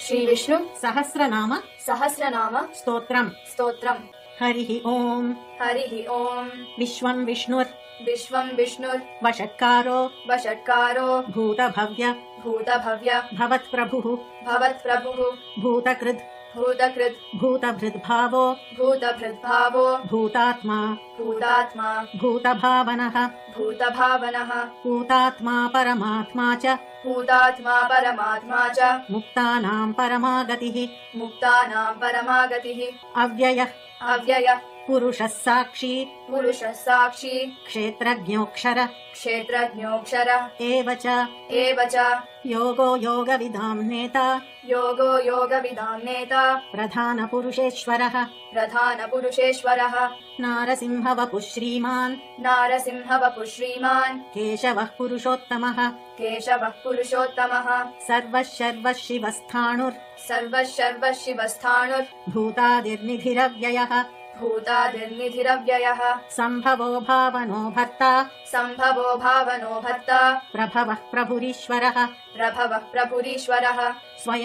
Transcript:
श्री विष्णु सहस्रनाम स्तोत्रम् हरिः ओम् विश्वं विष्णुर् वषट्कारो भूतभव्य भवत्प्रभुः भूतकृद् भूतभृद्भावो भूतात्मा भूतभावनः भूतात्मा परमात्मा च मुक्तानां परमागतिः अव्ययः पुरुषः साक्षी क्षेत्रज्ञोऽक्षर एव च योगो योगविदां नेता प्रधानपुरुषेश्वरः नारसिंहवपुः श्रीमान् केशवः पुरुषोत्तमः सर्वः शिवस्थाणुर् भूतादिर्निधिरव्ययः सम्भवो भावनो भर्ता प्रभवः प्रभुरीश्वरः स्वयं